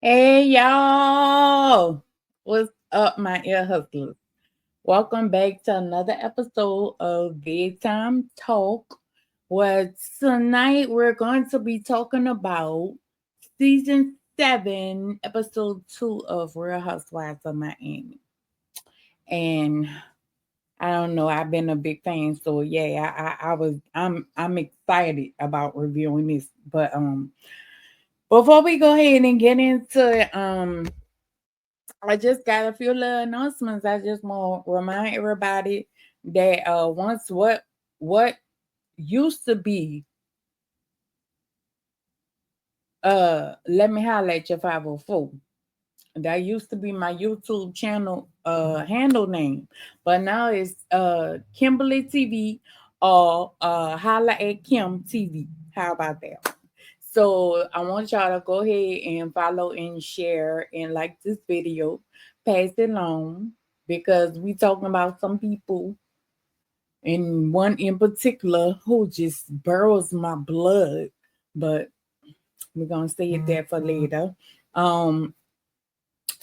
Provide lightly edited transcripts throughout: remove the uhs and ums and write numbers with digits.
Hey y'all, what's up, my ear hustlers? Welcome back to another episode of Bedtime Talk. Where tonight we're going to be talking about season 7, episode 2 of Real Housewives of Miami. And I don't know, I've been a big fan, so yeah, I'm excited about reviewing this. But before we go ahead and get into I just got a few little announcements. I just want to remind everybody that once what used to be let me highlight your 504. That used to be my YouTube channel handle name, but now it's Kimberly TV or Holla at Kim TV. How about that? So I want y'all to go ahead and follow and share and like this video, pass it along because we talking about some people and one in particular who just burrows my blood, but we're gonna save that for later. Um,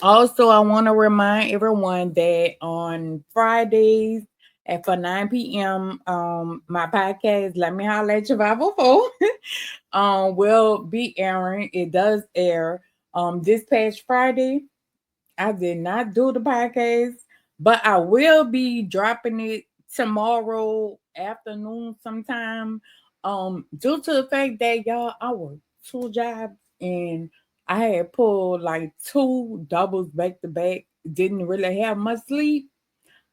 Also, I want to remind everyone that on Fridays at for 9 p.m. My podcast, Let Me Holler at Your 504, will be airing. It does air. This past Friday, I did not do the podcast, but I will be dropping it tomorrow afternoon sometime. Due to the fact that y'all, I work 2 jobs and I had pulled like 2 doubles back to back. Didn't really have much sleep.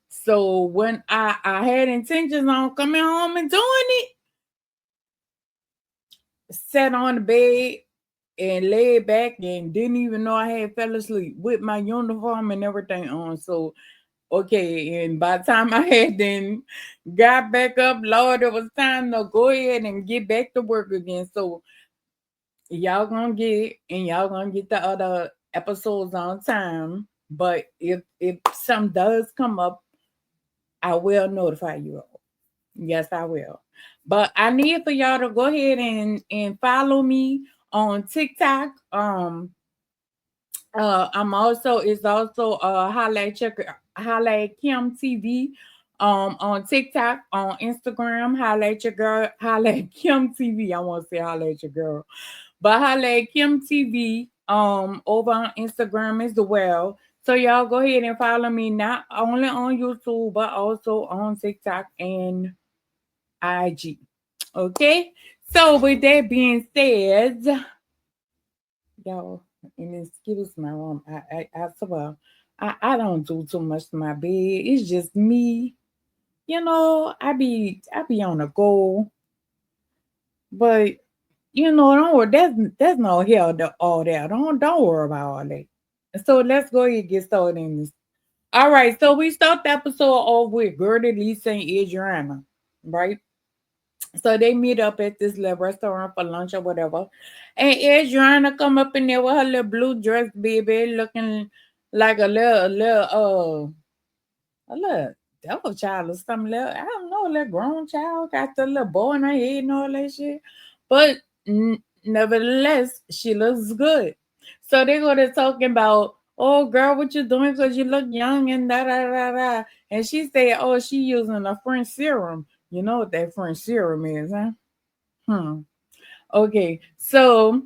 So when I had intentions on coming home and doing it, sat on the bed and laid back and didn't even know I had fell asleep with my uniform and everything on. So okay, and by the time I had then got back up, Lord, it was time to go ahead and get back to work again. So y'all gonna get the other episodes on time. But if some does come up, I will notify you all. Yes, I will. But I need for y'all to go ahead and follow me on TikTok. I'm also it's also highlight Kim TV on TikTok, on Instagram, highlight your girl, highlight Kim TV. I want to say highlight your girl, but highlight Kim TV over on Instagram as well. So y'all go ahead and follow me not only on YouTube but also on TikTok and IG. Okay. So with that being said, y'all, and excuse my room. I swear, I don't do too much to my bed. It's just me. I be on a go, but don't worry. That's no hell to all that. Don't worry about all that. So let's go ahead and get started in this. All right, so we start the episode off with Gertie, Lisa, and Adriana, right? So they meet up at this little restaurant for lunch or whatever. And Adriana come up in there with her little blue dress, baby, looking like a little devil child or something. Little, I don't know, a little grown child, got the little bow in her head and all that shit. But nevertheless, she looks good. So they go to talking about, oh girl, what you doing? Because you look young and da da da da. And she said, oh, she using a French serum. You know what that French serum is, huh? Hmm. Okay. So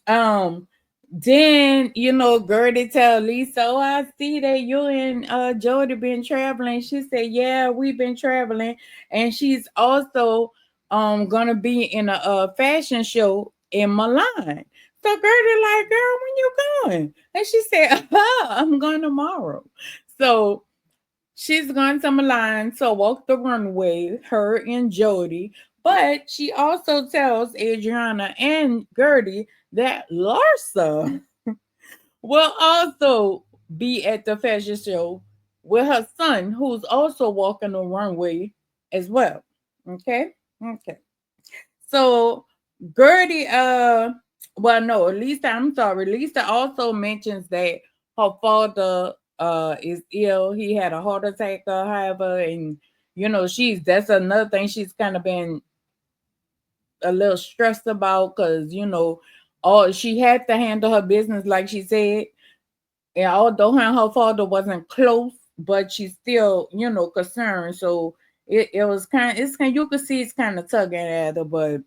um then Gertie tell Lisa, oh, I see that you and Jody been traveling. She said, yeah, we've been traveling. And she's also gonna be in a fashion show in Milan. So Gertie like, girl, when you going? And she said, I'm going tomorrow. So she's going to Milan to walk the runway, her and Jody. But she also tells Adriana and Gertie that Larsa will also be at the fashion show with her son, who's also walking the runway as well. Okay? Okay. So Gertie, well, no, Lisa, I'm sorry. Lisa also mentions that her father is ill. He had a heart attack or however, and she's that's another thing she's kind of been a little stressed about because or she had to handle her business like she said. And although her and her father wasn't close, but she's still, concerned. So it was it's kind, you could see it's kind of tugging at her. But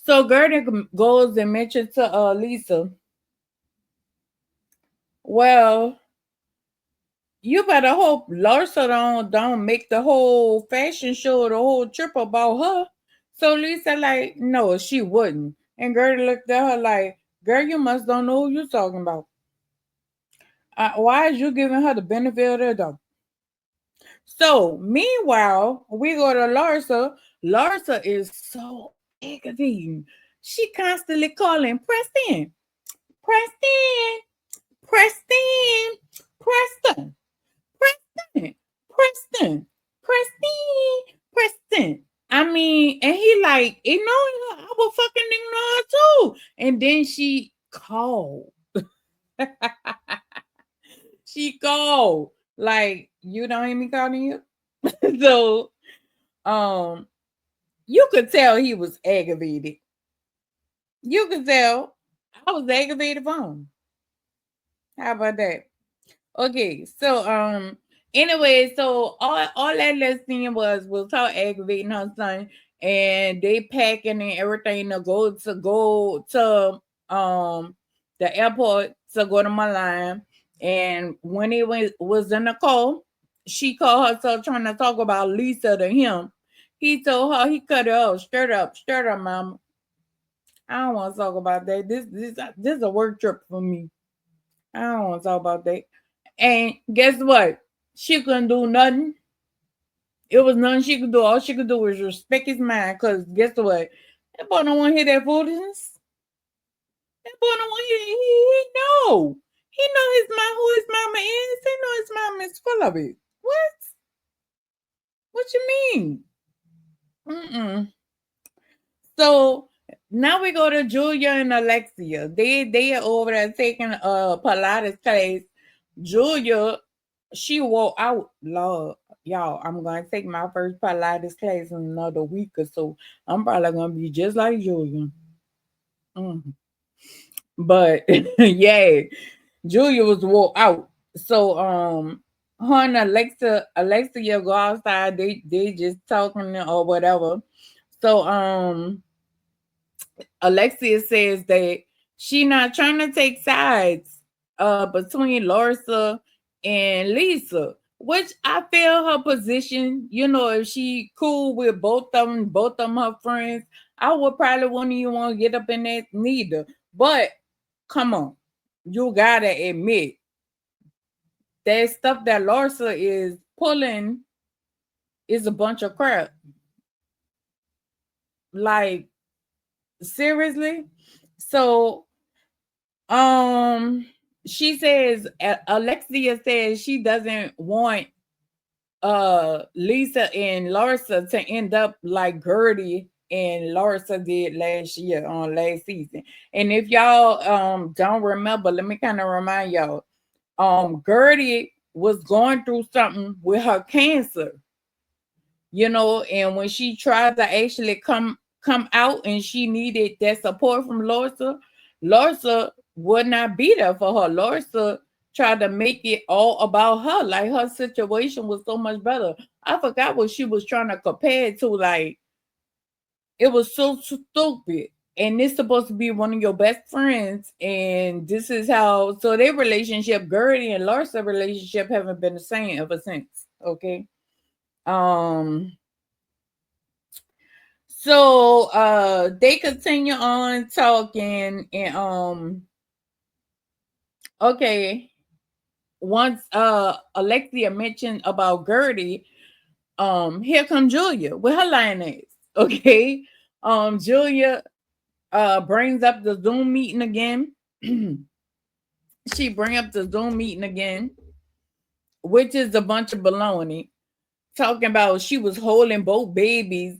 so Gertie goes and mentions to Lisa, well, you better hope Larsa don't make the whole fashion show, the whole trip about her. So Lisa like, no, she wouldn't. And Gertie looked at her like, girl, you must don't know who you're talking about. Why is you giving her the benefit of the doubt? So meanwhile, we go to Larsa. Larsa is so aggravating. She constantly calling Preston, Preston, Preston, Preston, Preston, Preston, Preston, Preston. I mean, and he like ignoring her. I will fucking ignore her too. And then she called. She called. Like, you don't hear me calling you? So um you could tell he was aggravated. You could tell I was aggravated for him. How about that? Okay, so anyway, so all that last thing was her aggravating her son, and they packing and everything to go to the airport to go to Milan. And when he was in the call, she called herself trying to talk about Lisa to him. He told her, he cut her off, stir up, mama. I don't want to talk about that. This is a work trip for me. I don't want to talk about that. And guess what? She couldn't do nothing. It was nothing she could do. All she could do was respect his mind. Cause guess what? That boy don't want to hear that foolishness. That boy don't want to hear. He know. He know his mom who his mama is. He know his mama is full of it. What? What you mean? Mm-mm. So now we go to Julia and Alexia. They are over there taking a Pilates class. Julia, she wore out. Lord, y'all, I'm gonna take my first Pilates class in another week or so. I'm probably gonna be just like Julia. Mhm. But yeah, Julia was wore out. So her and Alexia go outside. They just talking or whatever. So Alexia says that she not trying to take sides between Larsa and Lisa, which I feel her position. If she cool with both of them her friends, I would probably wouldn't even want to get up in that neither. But come on, you gotta admit that stuff that Larsa is pulling is a bunch of crap. Like, seriously. So Um, she says Alexia says she doesn't want Lisa and Larsa to end up like Gertie and Larsa did last year on last season. And if y'all don't remember, let me kind of remind y'all. Gertie was going through something with her cancer, and when she tried to actually come out and she needed that support from Larsa would not be there for her. Larsa tried to make it all about her, like her situation was so much better. I forgot what she was trying to compare it to. Like, it was so stupid. And it's supposed to be one of your best friends, and this is how. So their relationship, Gertie and Larsa relationship, haven't been the same ever since. Okay. um So they continue on talking, and okay, once Alexia mentioned about Gertie, here come Julia with her lioness. Okay. Julia brings up the Zoom meeting again. She bring up the Zoom meeting again, which is a bunch of baloney, talking about she was holding both babies,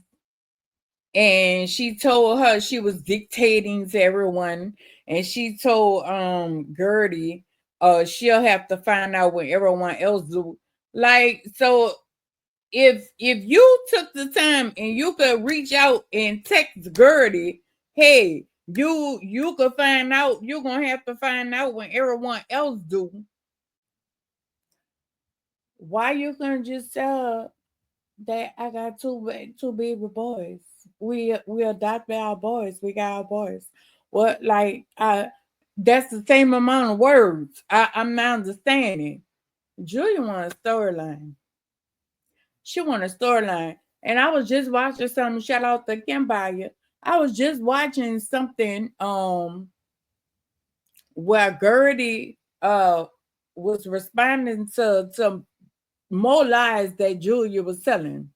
and she told her she was dictating to everyone, and she told Gertie she'll have to find out what everyone else do. Like, so if you took the time and you could reach out and text Gertie, hey, You could find out. You're gonna have to find out when everyone else do. Why you couldn't just tell that I got two baby boys? We adopted our boys. We got our boys. What like that's the same amount of words. I'm not understanding. Julia want a storyline. She want a storyline. And I was just watching something. Shout out to Kimberly. I was just watching something where Gertie was responding to more lies that Julia was telling.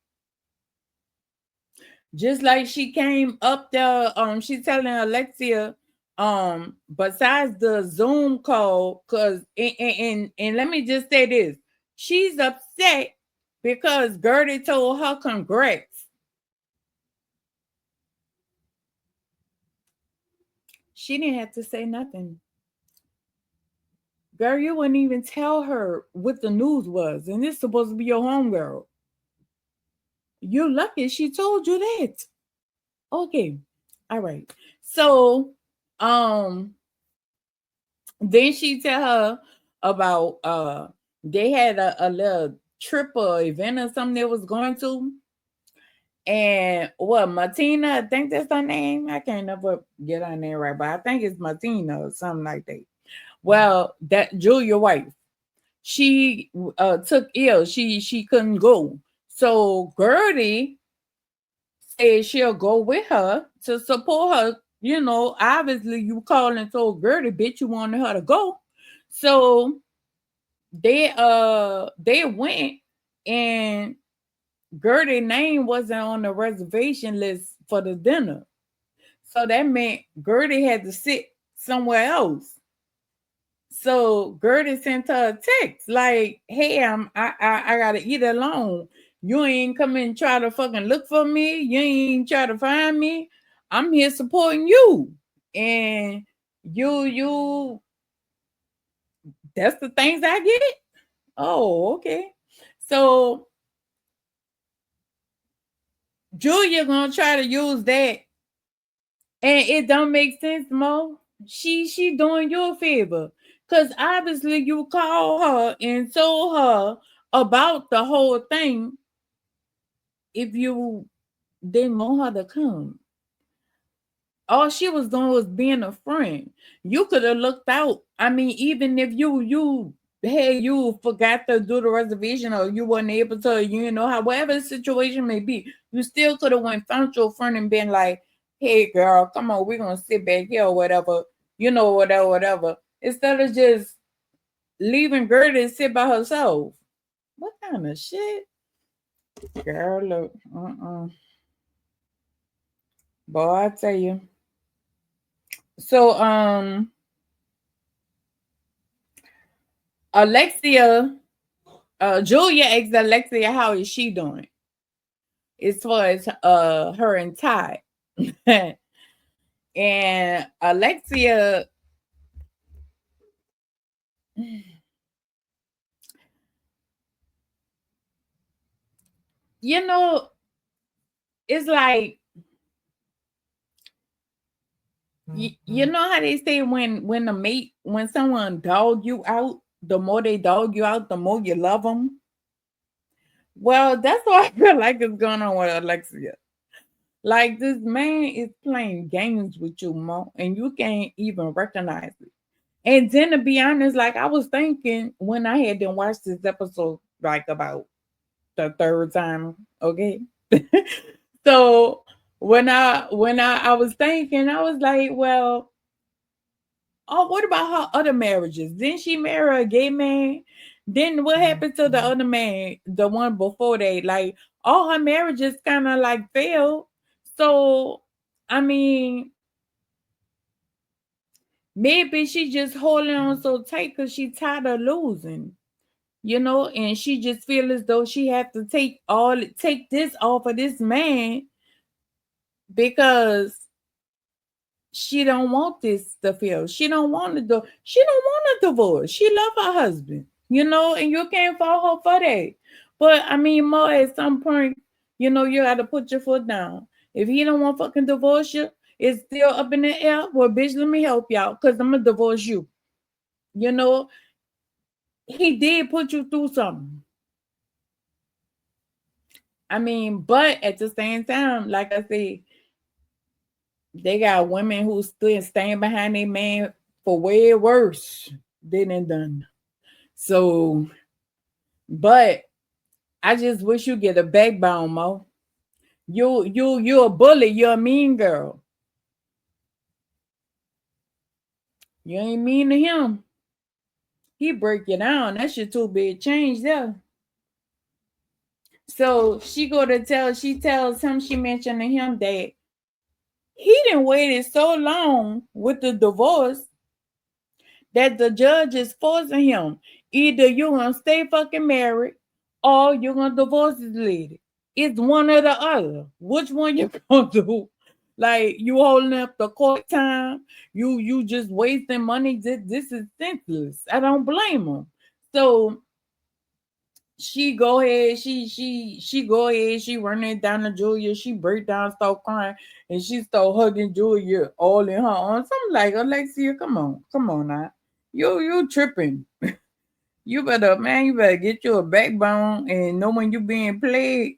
Just like she came up there, she telling Alexia, besides the Zoom call, cause and let me just say this, she's upset because Gertie told her congrats. She didn't have to say nothing. Girl, you wouldn't even tell her what the news was, and it's supposed to be your homegirl. You're lucky she told you that. Okay. All right. So, um, then she tell her about they had a little trip or event or something they was going to. And what Martina, I think that's her name. I can't never get her name right, but I think it's Martina or something like that. Well, that Julia wife, she took ill. She couldn't go. So Gertie said she'll go with her to support her. You know, obviously you called and told Gertie, bitch, you wanted her to go. So they went, and Gertie's name wasn't on the reservation list for the dinner. So that meant Gertie had to sit somewhere else. So Gertie sent her a text like, "Hey, I gotta eat alone. You ain't come and try to fucking look for me. You ain't try to find me. I'm here supporting you, and you. That's the things I get. Oh, okay. So Julia gonna try to use that, and it don't make sense, Mo. She doing you a favor, cause obviously you called her and told her about the whole thing. If you didn't want her to come, all she was doing was being a friend. You could have looked out. I mean, even if you hey, you forgot to do the reservation or you weren't able to, you know, however the situation may be, you still could have went found your friend and been like, "Hey, girl, come on, we're gonna sit back here or whatever, you know, whatever, whatever." Instead of just leaving Gertie to sit by herself. What kind of shit, girl? Look, boy, I tell you. So, Alexia, Julia asked Alexia how is she doing as far as her and Ty. And Alexia, you know, it's like you know how they say when someone dog you out, the more they dog you out, the more you love them. Well, that's what I feel like is going on with Alexia. Like this man is playing games with you, Mo, and you can't even recognize it. And then to be honest, like I was thinking when I had to watch this episode like about the third time, okay? So when I was thinking, I was like, well, oh, what about her other marriages? Didn't she marry a gay man? Then what happened to the other man, the one before that? Like all her marriages kind of like failed. So I mean, maybe she just holding on so tight because she tired of losing, you know, and she just feel as though she have to take this off of this man because she don't want this to feel. She don't want a divorce. She love her husband, you know, and you can't fault her for that. But I mean, more at some point, you know, you got to put your foot down. If he don't want fucking divorce you, It's still up in the air. Well, bitch, let me help y'all because I'm gonna divorce you. You know, he did put you through something. I mean, but at the same time, like I said, they got women who still stand behind their man for way worse than they done. So, but I just wish you get a backbone, Mo. You a bully. You're a mean girl. You ain't mean to him. He break you down. That shit too big change there. So she tells him, she mentioned to him that he didn't waited so long with the divorce that the judge is forcing him. Either you're gonna stay fucking married or you're gonna divorce this lady. It's one or the other. Which one you gonna do? Like you holding up the court time, you just wasting money. This is senseless. I don't blame him. So she go ahead, she go ahead, she running down to Julia, she break down, start crying, and she start hugging Julia all in her arms. I'm like, Alexia, come on now. You tripping. You better, man, you better get you a backbone and know when you being played.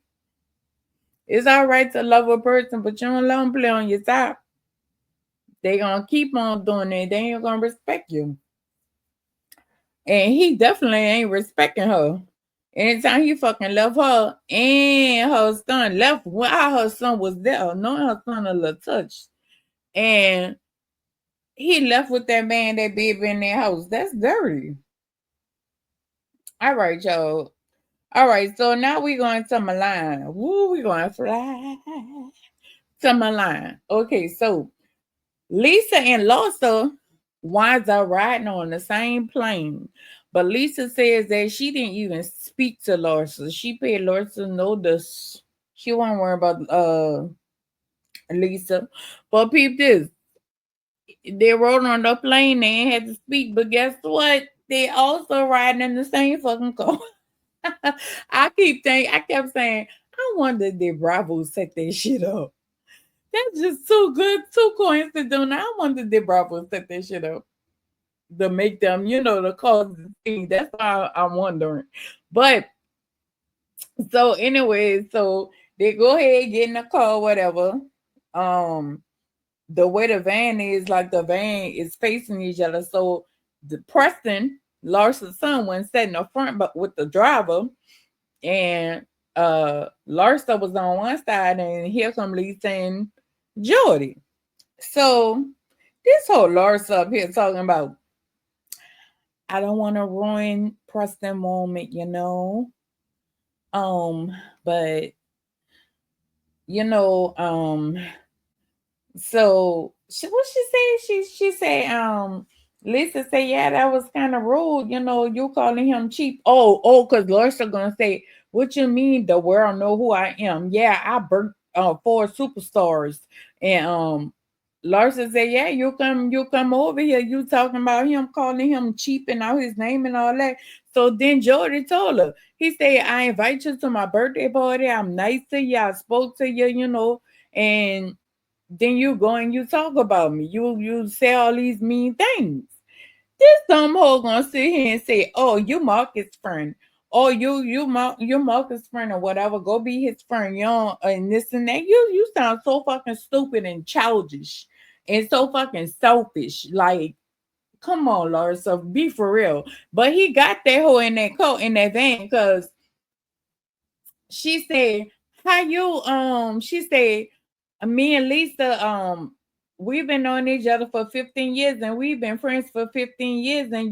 It's all right to love a person, but you don't let them play on your top. They gonna keep on doing it. They ain't gonna respect you. And he definitely ain't respecting her. Anytime he fucking left her and her son left while her son was there, knowing her son a little touched. And he left with that man that baby in their house. That's dirty. All right, y'all. All right, so now we going to Milan. Woo, we going to fly to Milan. Okay, so Lisa and Larsa winds up riding on the same plane. But Lisa says that she didn't even speak to Larsa. She paid Larsa notice. She wasn't worried about Lisa. But peep this. They rode on the plane, they ain't had to speak, but guess what? They also riding in the same fucking car. I kept saying, I wonder did Bravo set that shit up. That's just too good, too coincidental. I wonder did Bravo set that shit up to make them, the cause the thing. That's why I'm wondering. But so anyway, so they go ahead, get in the car, whatever. Um, the way the van is, like the van is facing each other. So the Preston, Larson's son, went sat in the front but with the driver, and Larsa was on one side, and here come Lisa and Jordy. So this whole Larsa up here talking about, I don't want to ruin Preston moment, but you know, so what she said? She said, Lisa said, yeah, that was kind of rude. You calling him cheap. Because Larsa gonna say, what you mean the world know who I am? Yeah, I burnt four superstars. And Larsa said, yeah, you come over here, you talking about him, calling him cheap and all his name and all that. So then Jordy told her, he said, I invite you to my birthday party. I'm nice to you. I spoke to you, and then you go and you talk about me. You say all these mean things. This dumb hoe gonna sit here and say, "Oh, you Marcus' friend. Oh, you Marcus' friend or whatever. Go be his friend. You know, and this and that. You sound so fucking stupid and childish and so fucking selfish. Like, come on, Larsa, be for real." But he got that hoe in that coat in that van because she said, how you she said, me and Lisa, we've been knowing each other for 15 years and we've been friends for 15 years, and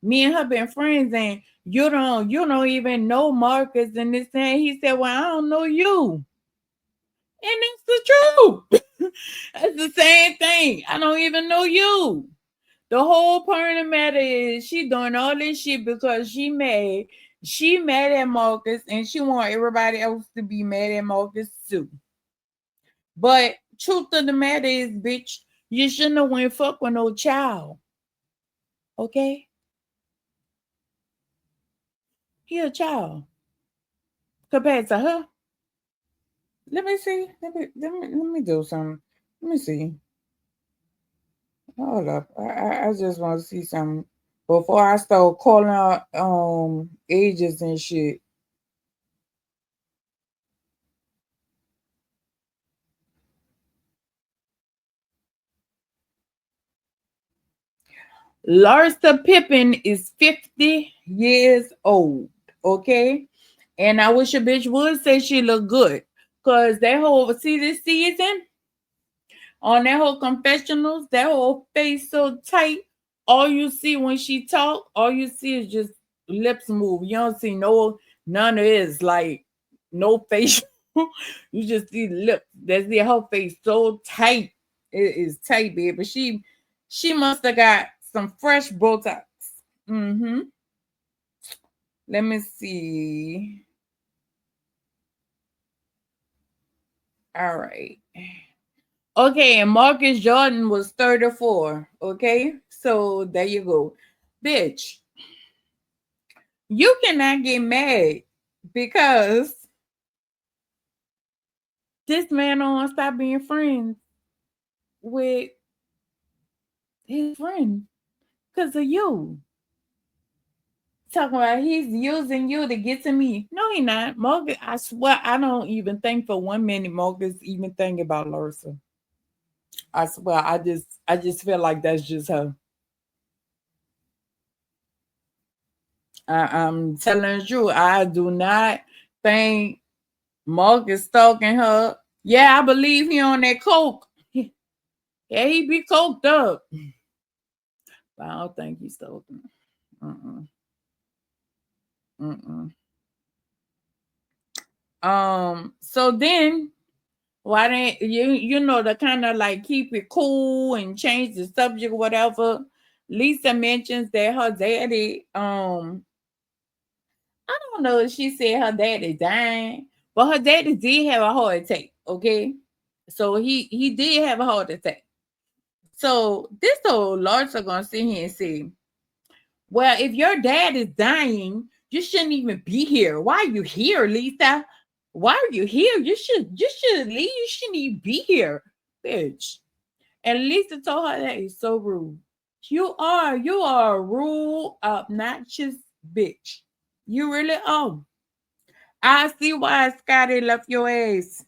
me and her been friends, and you don't even know Marcus and this thing. He said, well, I don't know you. And it's the truth. It's the same thing. I don't even know you. The whole point of the matter is she doing all this shit because she mad at Marcus, and she want everybody else to be mad at Marcus too. But truth of the matter is, bitch, you shouldn't have went fuck with no child. Okay? He a child. Compared to her. Let me see. Let me do something. Let me see. Hold up. I just want to see something before I start calling out ages and shit. Larsa Pippen is 50 years old. Okay. And I wish a bitch would say she look good. Cause that whole see this season on that whole confessionals, that whole face so tight. All you see when she talk, all you see is just lips move. You don't see none of it. Like no face. You just see lips. That's the her face so tight. It is tight, baby. She must have got some fresh Botox. Mm-hmm. Let me see. All right. Okay, and Marcus Jordan was 34. Okay, so there you go. Bitch, you cannot get mad because this man don't want to stop being friends with his friend because of you. Talking about he's using you to get to me. No, he not. Marcus, I swear, I don't even think for 1 minute Marcus even think about Larsa. I swear, I just feel like that's just her. I'm telling you, I do not think Mark is stalking her. Yeah, I believe he on that coke. Yeah, he be coked up. But I don't think he's stalking her. Mm-mm. So then why didn't you know to kind of like keep it cool and change the subject, whatever? Lisa mentions that her daddy, I don't know if she said her daddy dying, but her daddy did have a heart attack. Okay, so he did have a heart attack. So this old Larsa gonna sit here and say, "Well, if your dad is dying, you shouldn't even be here. Why are you here, Lisa? Why are you here? You should leave. You shouldn't even be here, bitch." And Lisa told her that is so rude. You are a rude, obnoxious bitch. You really are. I see why Scotty left your ass.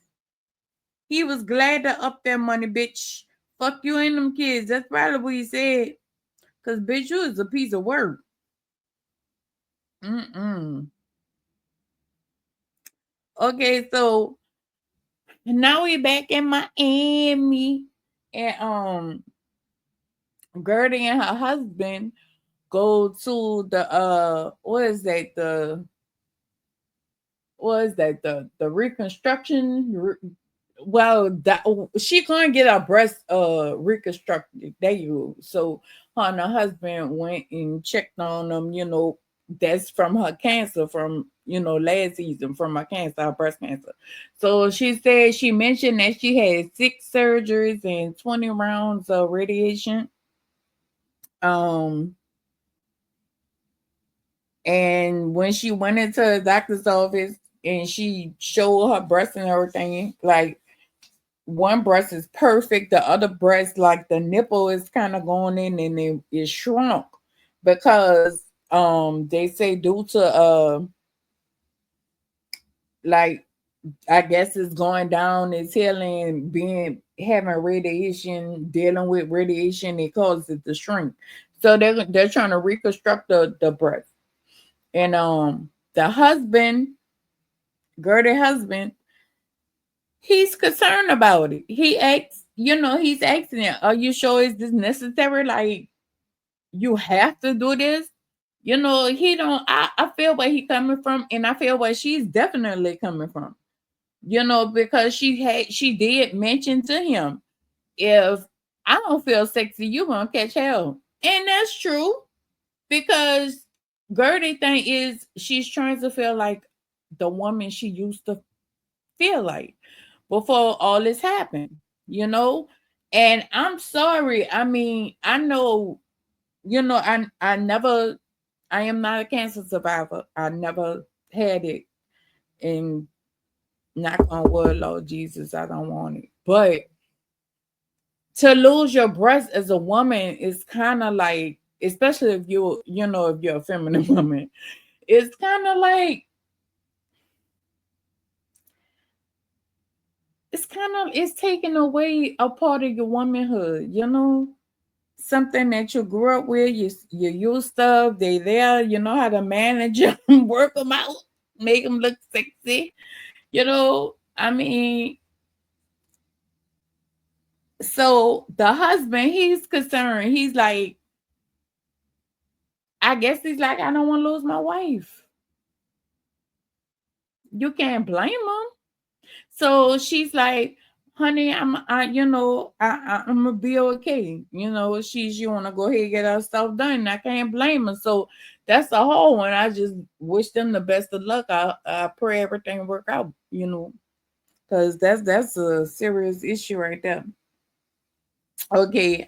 He was glad to up that money, bitch. Fuck you and them kids. That's probably what he said. Cause bitch, you is a piece of work. Mm-mm. Okay, so now we back in Miami, and Gertie and her husband go to the what is that the reconstruction. Well, that she couldn't get her breast reconstructed. There you go. So her and her husband went and checked on them. That's from her cancer from last season, from her cancer, her breast cancer. So she mentioned that she had 6 surgeries and 20 rounds of radiation. Um, and when she went into the doctor's office and she showed her breast and everything, like one breast is perfect, the other breast, like the nipple is kind of going in and it is shrunk because they say due to like I guess it's going down, it's healing, being having radiation, dealing with radiation, it causes it to shrink. So they're trying to reconstruct the breast. And the husband, Gertie husband, he's concerned about it. He's asking it, are you sure is this necessary? Like you have to do this? He don't I feel where he coming from, and I feel where she's definitely coming from. Because she did mention to him, if I don't feel sexy, you gonna catch hell. And that's true because Gertie thing is she's trying to feel like the woman she used to feel like before all this happened, you know? And I'm sorry. I mean, I know, I never I am not a cancer survivor. I never had it. And knock on wood, Lord Jesus, I don't want it. But to lose your breast as a woman is kind of like, especially if if you're a feminine woman, it's kind of like, it's taking away a part of your womanhood, something that you grew up with. You use stuff, they there, you know how to manage them, work them out, make them look sexy. I mean, so the husband, he's concerned. He's like, I guess he's like, I don't want to lose my wife. You can't blame him. So she's like, honey, I'm gonna be okay. You wanna go ahead and get her stuff done. I can't blame her. So that's the whole one. I just wish them the best of luck. I pray everything work out, because that's a serious issue right there. Okay,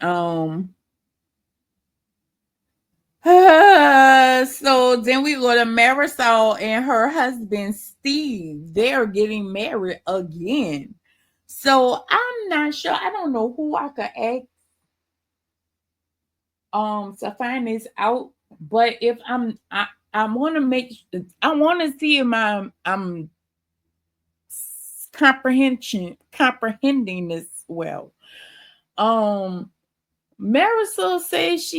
so then we go to Marisol and her husband Steve. They are getting married again. So I'm not sure. I don't know who I could ask to find this out. But if I want to I want to see if I'm comprehending this well. Um Marisol says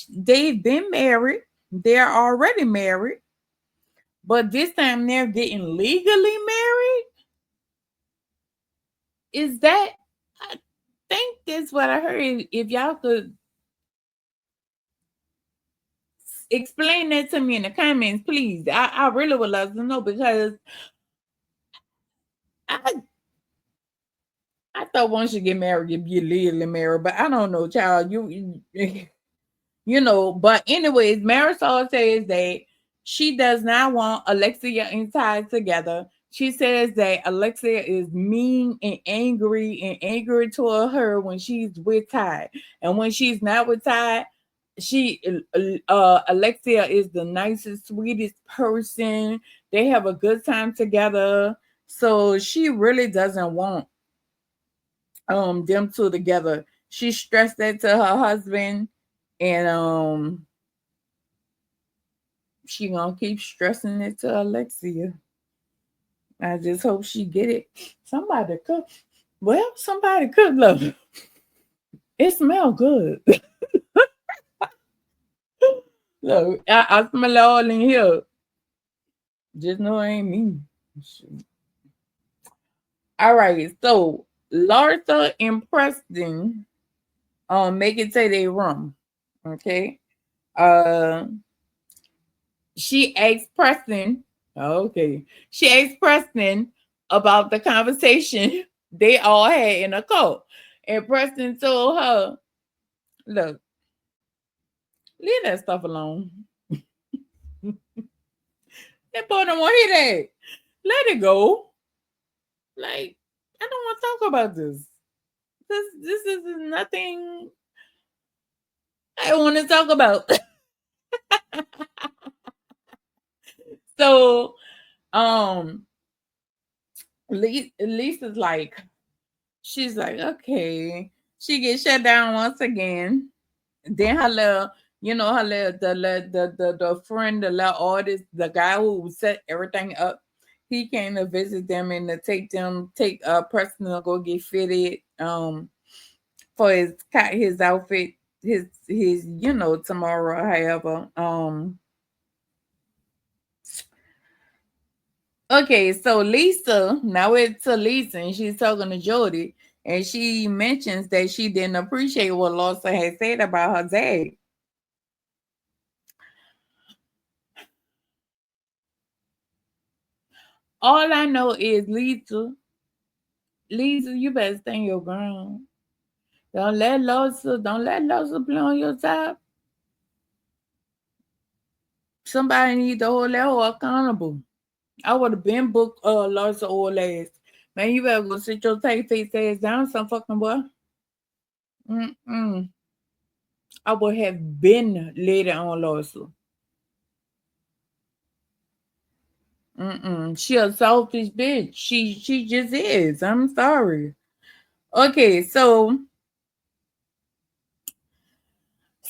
they've been married. They're already married, but this time they're getting legally married. Is that? I think that's what I heard. If y'all could explain that to me in the comments, please. I really would love to know, because I I thought once you get married, you'd be legally married, but I don't know, child. But anyways, Marisol says that she does not want Alexia and Ty together. She says that Alexia is mean and angry toward her when she's with Ty. And when she's not with Ty, she Alexia is the nicest, sweetest person. They have a good time together. So she really doesn't want them two together. She stressed that to her husband, and she gonna keep stressing it to Alexia. I just hope she get it. Somebody cook. Well, somebody cook, love. It smell good. Look, I smell it all in here. Just know it ain't me. All right, so Larsa and Preston make it say they rum. Okay. Uh she asked Preston, okay. She asked Preston about the conversation they all had in a cult. And Preston told her, look, leave that stuff alone. That boy don't want to hear that. Let it go. Like, I don't want to talk about this. This is nothing I want to talk about. So, um, Lisa's like, she's like, okay. She gets shut down once again. Then the friend, the little artist, the guy who set everything up, he came to visit them and to take Preston to go get fitted for his outfit, his tomorrow, however. Okay, so Lisa, now it's to Lisa, and she's talking to Jody, and she mentions that she didn't appreciate what Larsa had said about her dad. All I know is Lisa, you better stand your ground. Don't let Larsa play on your top. Somebody need to hold that hoe accountable. I would have been booked Larsa old ass. Man, you better go sit your take face ass down some fucking boy. Mm-mm. I would have been later on Larsa. Mm-mm. She a selfish bitch. She just is. I'm sorry. Okay, so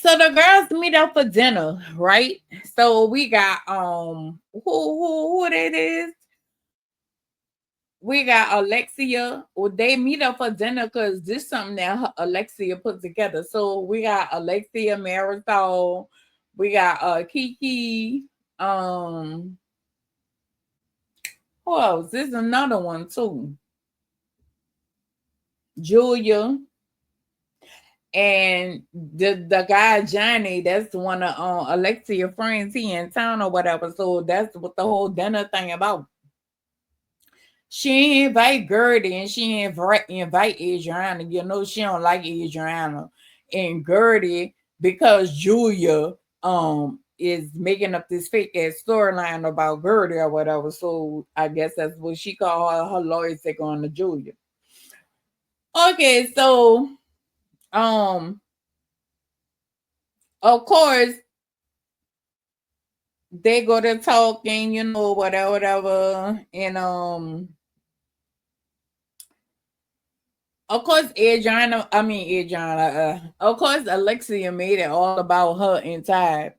So the girls meet up for dinner, right? So we got who it is? We got Alexia. Well, they meet up for dinner because this is something that Alexia put together. So we got Alexia, Marisol, we got Kiki, um, who else? There's another one too. Julia and the guy Johnny, that's one of Alexia friends. He in town or whatever. So that's what the whole dinner thing about. She invite Gertie and she invite Adriana. You know she don't like Adriana and Gertie because Julia is making up this fake ass storyline about Gertie or whatever. So I guess that's what she called her lawyers take on to Julia. Okay, so um of course they go to talking, you know, whatever, whatever, and of course, Adriana, of course, Alexia made it all about her inside.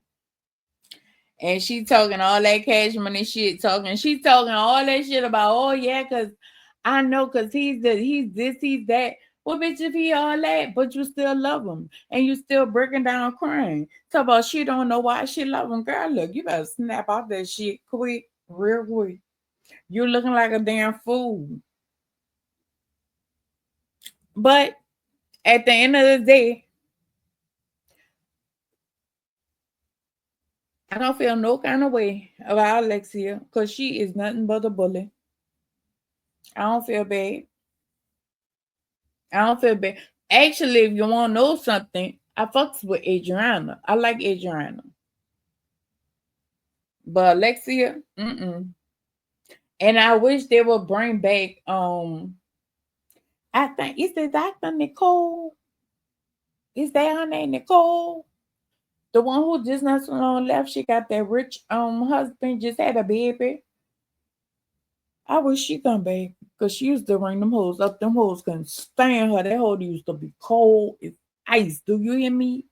And she talking all that cash money shit, she's talking all that shit about, oh yeah, cause I know, cause he's this, he's that. Well, bitch, if he all that, but you still love him, and you still breaking down crying. Talk about she don't know why she love him, girl. Look, you better snap off that shit quick, real quick. You looking like a damn fool. But at the end of the day, I don't feel no kind of way about Alexia because she is nothing but a bully. I don't feel bad. I don't feel bad. Actually, if you want to know something, I fucks with Adriana. I like Adriana. But Alexia, mm-mm. And I wish they would bring back, I think, is it Dr. Nicole? Is that her name, Nicole? The one who just not so long left, she got that rich husband, just had a baby. I wish she come back because she used to ring them hoes up. Them hoes couldn't stand her. That hoe used to be cold as ice. Do you hear me?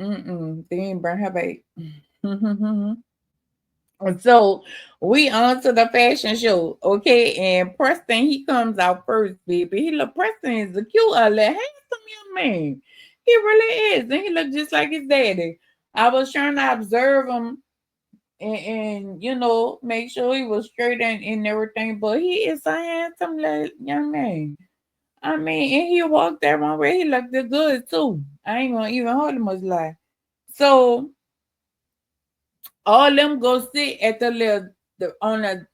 Mm-mm. They ain't bring her back. And so we on to the fashion show, okay? And Preston, he comes out first, baby. He look Preston is a cute, little handsome young man. He really is, and he look just like his daddy. I was trying to observe him and you know make sure he was straight and everything. But he is a handsome little young man. I mean, and he walked that one way. He looked good too. I ain't gonna even hold him much lie. So all them go sit at the little on the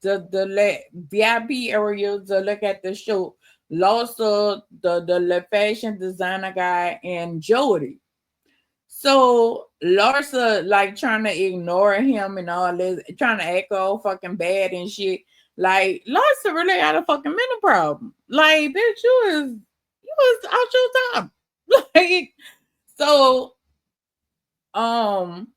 VIP area to look at the show. Larsa, the fashion designer guy, and Jody. So Larsa like trying to ignore him and all this, trying to act all fucking bad and shit. Like Larsa really got a fucking mental problem. Like, bitch, you was out your top. Like, so um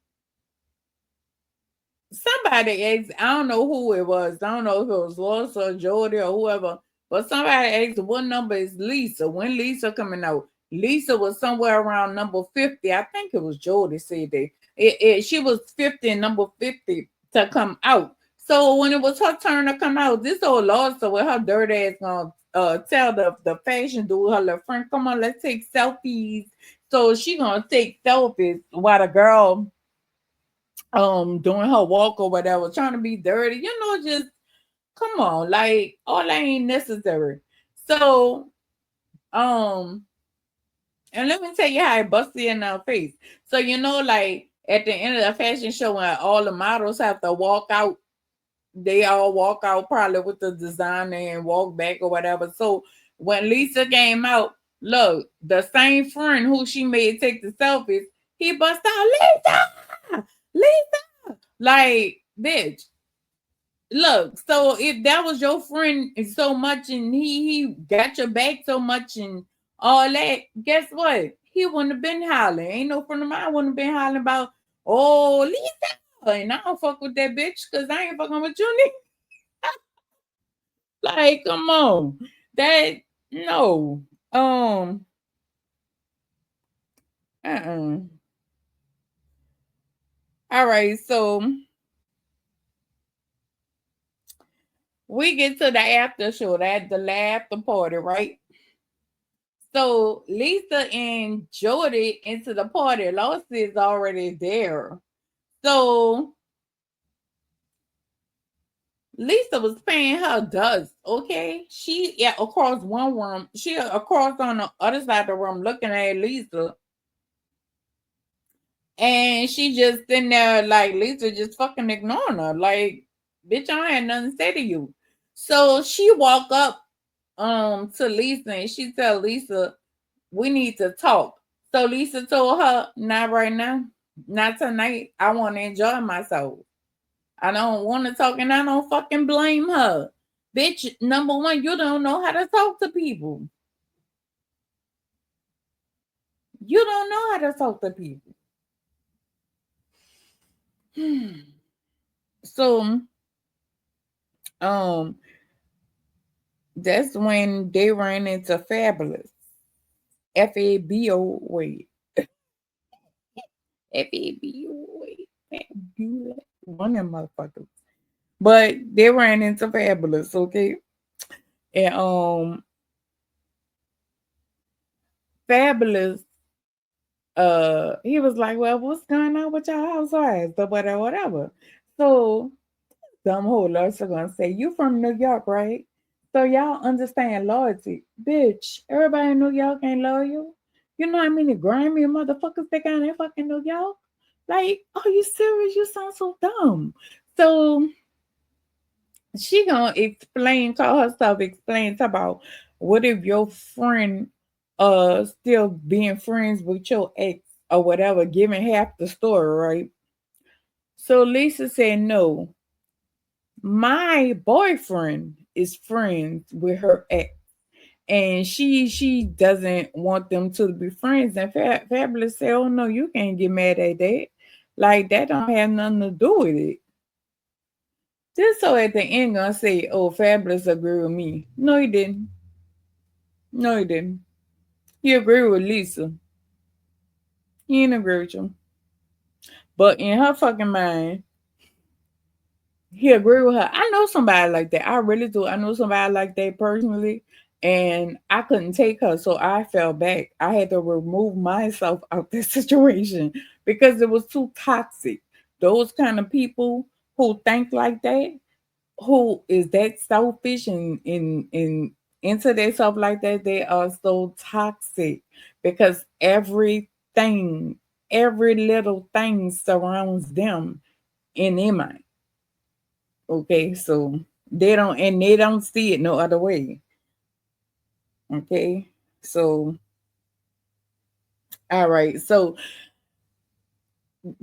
somebody asked, I don't know who it was. I don't know if it was Larsa or Jordy or whoever, but somebody asked what number is Lisa? When Lisa coming out? Lisa was somewhere around number 50. I think it was Jordy said that. She was 50 and number 50 to come out. So when it was her turn to come out, this old Larsa with her dirt ass gonna tell the fashion dude, her little friend, come on, let's take selfies. So she gonna take selfies while the girl doing her walk or whatever, trying to be dirty, just come on, like all that ain't necessary. So um and let me tell you how it busted in our face. So like at the end of the fashion show when all the models have to walk out, they all walk out probably with the designer and walk back or whatever. So when Lisa came out, look, the same friend who she made take the selfies, he bust out, Lisa, like, bitch. Look, so if that was your friend so much and he got your back so much and all that, guess what? He wouldn't have been hollering. Ain't no friend of mine wouldn't have been hollering about, oh, Lisa. And I don't fuck with that bitch because I ain't fucking with you. Like, come on. That, no. Um, Uh-uh. All right, so we get to the after show, that the after party, right? So Lisa and Jody into the party. Larsa is already there. So Lisa was paying her dust, okay? She across one room, she across on the other side of the room looking at Lisa, and she just sitting there like Lisa just fucking ignoring her. Like, bitch, I had nothing to say to you. So she walk up to Lisa and she tell Lisa, we need to talk. So Lisa told her, not right now, not tonight. I want to enjoy myself. I don't want to talk, and I don't fucking blame her. Bitch, number one, you don't know how to talk to people. You don't know how to talk to people. So, um, that's when they ran into Fabulous. Fabo, wait. Fabo, wait. Fabulous. One of them motherfuckers. But they ran into Fabulous, okay? And Fabulous, he was like, well, what's going on with your housewives? But whatever, whatever. So some whole Larsa gonna say, you from New York, right? So y'all understand loyalty. Bitch, everybody in New York ain't loyal. You know how many grimy motherfuckers they got in fucking New York? Like, are you serious? You sound so dumb. So she gonna explain, call herself explain to about what if your friend still being friends with your ex or whatever, giving half the story, right? So Lisa said no. My boyfriend is friends with her ex, and she doesn't want them to be friends. And Fabulous said, "Oh no, you can't get mad at that. Like that don't have nothing to do with it." Just so at the end gonna say, "Oh, Fabulous agree with me." No, he didn't. No, he didn't. He agreed with Lisa. He didn't agree with you. But in her fucking mind, he agreed with her. I know somebody like that. I really do. I know somebody like that personally. And I couldn't take her. So I fell back. I had to remove myself out this situation because it was too toxic. Those kind of people who think like that, who is that selfish and into themselves like that, they are so toxic because every little thing surrounds them in their mind. Okay, so they don't see it no other way. Okay, so all right, so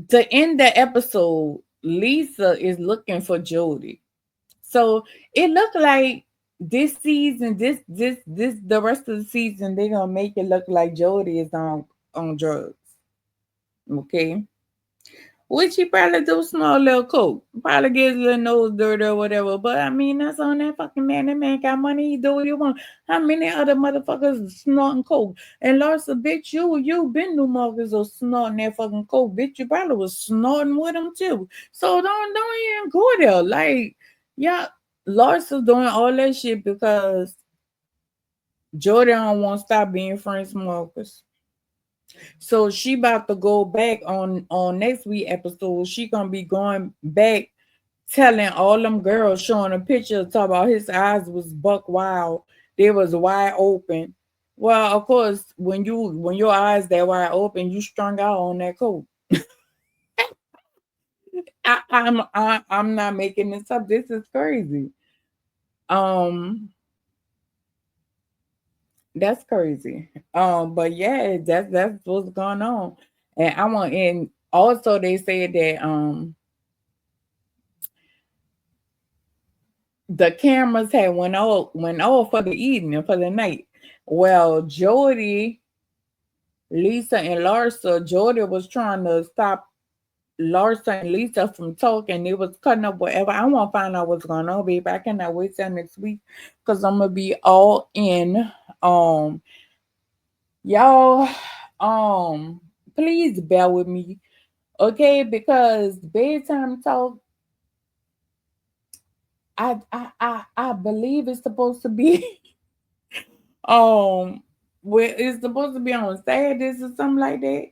to end the episode, Lisa is looking for Jody. So it looked like this season, this the rest of the season, they're gonna make it look like Jody is on drugs. Okay. Which he probably do small little coke. Probably gets a little nose dirt or whatever. But I mean, that's on that fucking man. That man got money. He do what he want. How many other motherfuckers snorting coke? And Larsa, bitch, you been New Marcus or snorting that fucking coke. Bitch, you probably was snorting with him too. So don't even go there. Like, yeah, Larsa doing all that shit because Jordan won't stop being friends with Marcus. So she about to go back on next week episode. She gonna be going back telling all them girls, showing a picture, talk about his eyes was buck wild. They was wide open. Well, of course, when your eyes that wide open, you strung out on that coat. I'm not making this up. This is crazy. Um, that's crazy. But yeah, that's what's going on. And I want and also they said that the cameras had went off for the evening for the night. Well, Jody, Lisa, and Larsa, Jody was trying to stop Larsa and Lisa from talking. They was cutting up whatever. I want to find out what's going on, baby. I cannot wait till next week because I'm gonna be all in. Um, y'all, um, please bear with me, okay? Because bedtime talk, I believe it's supposed to be um where it's supposed to be on Saturdays or something like that.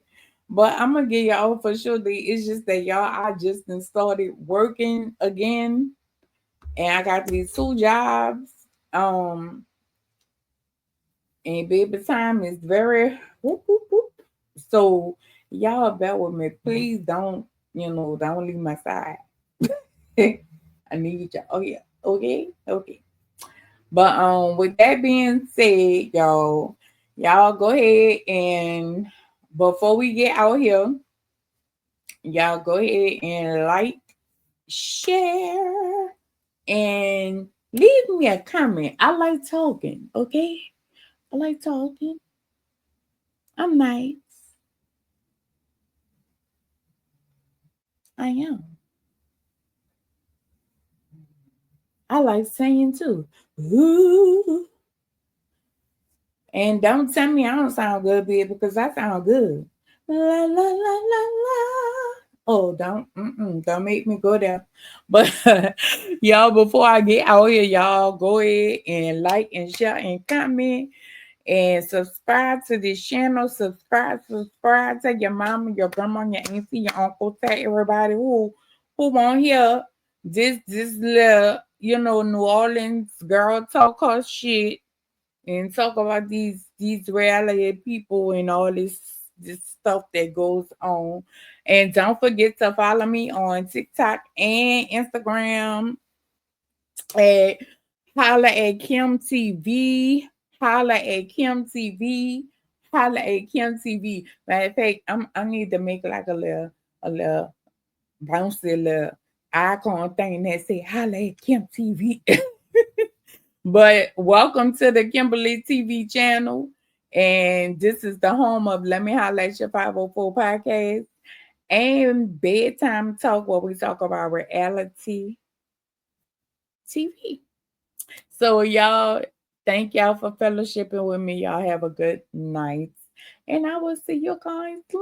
But I'm gonna give y'all for sure that it's just that y'all I just done started working again and I got these two jobs. Um and baby time is very whoop, whoop, whoop. So y'all bear with me. Please don't, don't leave my side. I need y'all. Oh yeah. Okay. Okay. But with that being said, y'all go ahead and before we get out here, y'all go ahead and like, share, and leave me a comment. I like talking, okay? I like talking. I'm nice. I am. I like singing too. Ooh. And don't tell me I don't sound good, babe, because I sound good. La la la la la. Oh, don't make me go there. But y'all, before I get out here, y'all go ahead and like and share and comment and subscribe to this channel. Subscribe to your mama, your grandma, your auntie, your uncle, tell everybody who won't hear this little, New Orleans girl talk her shit and talk about these reality people and all this stuff that goes on. And don't forget to follow me on TikTok and Instagram at holla at Kim TV, holla at Kim TV, holla at Kim TV. Matter of fact, I need to make like a little bouncy little icon thing that say holla at Kim TV. But welcome to the Kimberly TV channel. And this is the home of Let Me Holla at Your 504 podcast and bedtime talk where we talk about reality TV. So y'all, thank y'all for fellowshipping with me. Y'all have a good night. And I will see you guys later.